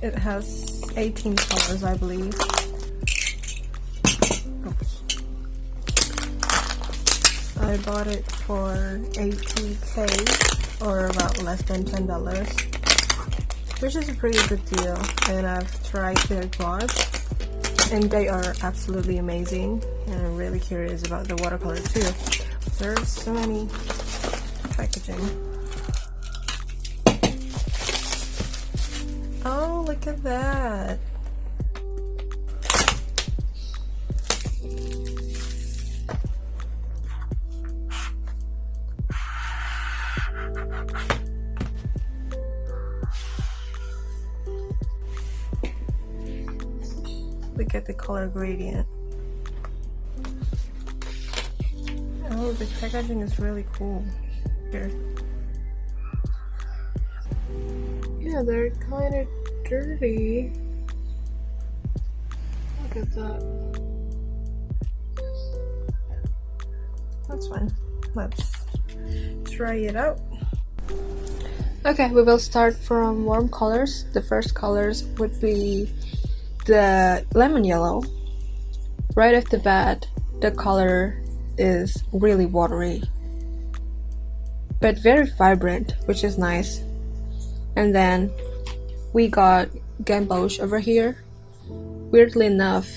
It has 18 colors, I believe. Oops. I bought it for 80k, or about less than $10, which is a pretty good deal. And I've tried their gouache, and they are absolutely amazing. And I'm really curious about the watercolor too. There's so many packaging. Oh, look at that. Look at the color gradient. Oh, the packaging is really cool. Here. Yeah, they're kind of dirty. Look at that. That's fine. Let's try it out. Okay, we will start from warm colors. The first colors would be the lemon yellow. Right off the bat, the color is really watery, but very vibrant, which is nice. And then we got gamboge over here. Weirdly enough,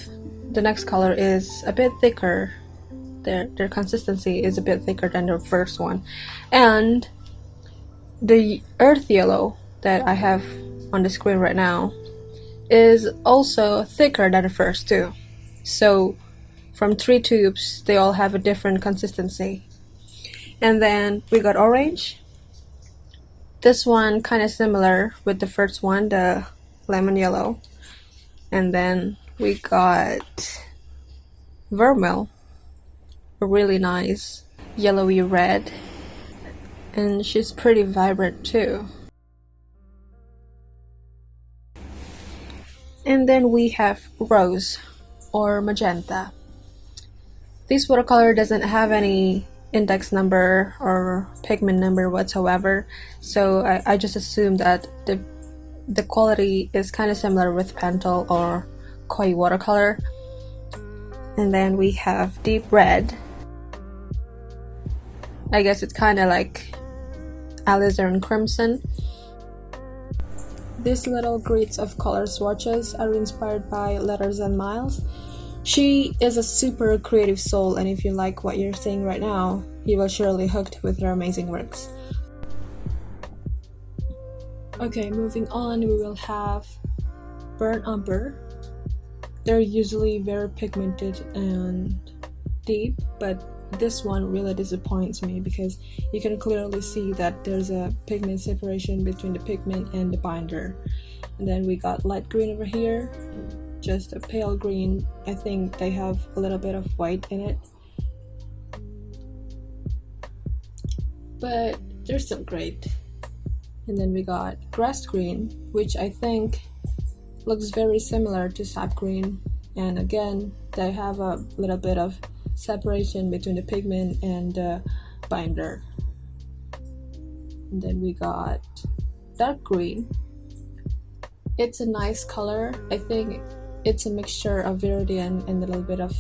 the next color is a bit thicker. Their consistency is a bit thicker than the first one. And the earth yellow that I have on the screen right now is also thicker than the first two. So from 3 tubes, they all have a different consistency. And then we got orange. This one kind of similar with the first one, the lemon yellow. And then we got vermil, a really nice yellowy red. And she's pretty vibrant too. And then we have rose or magenta. This watercolor doesn't have any index number or pigment number whatsoever, so I just assume that the quality is kind of similar with Pentel or Koi watercolor. And then we have deep red. I guess it's kind of like alizarin crimson. These little grids of color swatches are inspired by Letters and Miles. She is a super creative soul, and if you like what you're seeing right now, you will surely hooked with her amazing works. Okay, moving on, we will have burnt umber. They're usually very pigmented and deep, but this one really disappoints me because you can clearly see that there's a pigment separation between the pigment and the binder. And then we got light green over here, just a pale green. I think they have a little bit of white in it, but they're still great. And then we got grass green, which I think looks very similar to sap green, and again they have a little bit of separation between the pigment and the binder. And then we got dark green. It's a nice color. I think it's a mixture of viridian and a little bit of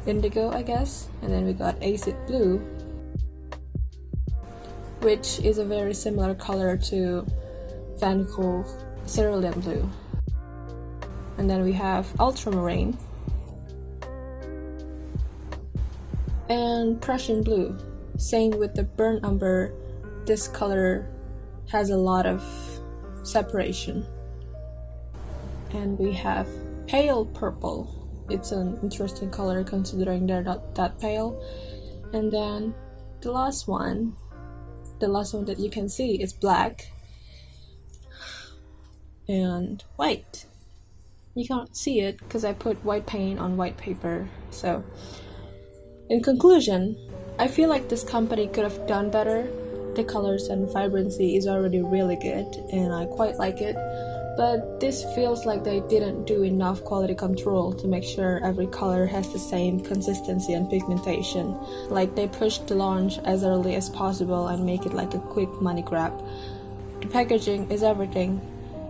indigo, I guess. And then we got acid blue, which is a very similar color to Van Gogh cerulean blue. And then we have ultramarine and Prussian blue. Same with the burnt umber, this color has a lot of separation. And we have pale purple. It's an interesting color considering they're not that pale. And then the last one that you can see is black and white. You can't see it because I put white paint on white paper. So in conclusion, I feel like this company could have done better. The colors and vibrancy is already really good and I quite like it, but this feels like they didn't do enough quality control to make sure every color has the same consistency and pigmentation. Like they pushed the launch as early as possible and make it like a quick money grab. The packaging is everything.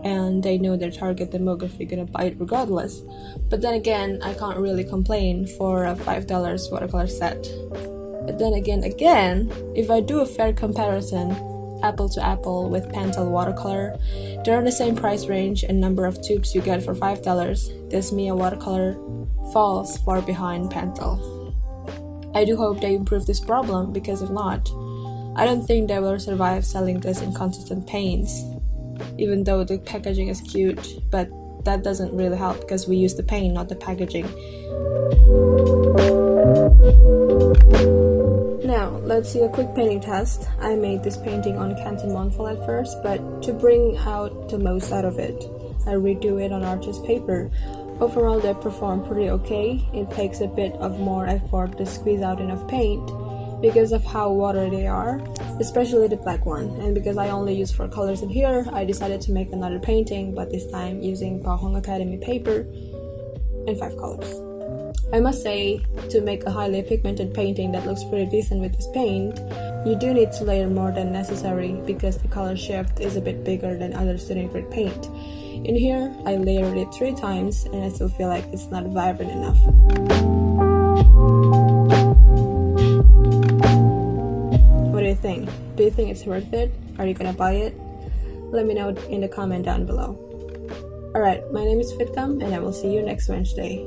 and they know their target demographic gonna buy it regardless. But then again, I can't really complain for a $5 watercolor set. But then again, if I do a fair comparison, apple to apple with Pentel watercolor, they're in the same price range and number of tubes you get for $5. This Miya watercolor falls far behind Pentel. I do hope they improve this problem, because if not, I don't think they will survive selling this in consistent paints, even though the packaging is cute, but that doesn't really help because we use the paint, not the packaging. Now, let's see a quick painting test. I made this painting on Canton Monfort at first, but to bring out the most out of it, I redo it on artist paper. Overall, they perform pretty okay. It takes a bit of more effort to squeeze out enough paint because of how watery they are, especially the black one. And because I only use 4 colors in here, I decided to make another painting, but this time using Pahong Academy paper in 5 colors. I must say, to make a highly pigmented painting that looks pretty decent with this paint, you do need to layer more than necessary because the color shift is a bit bigger than other student grade paint. In here, I layered it 3 times and I still feel like it's not vibrant enough. What do you think? Do you think it's worth it? Are you gonna buy it? Let me know in the comment down below. Alright, my name is Fitri and I will see you next Wednesday.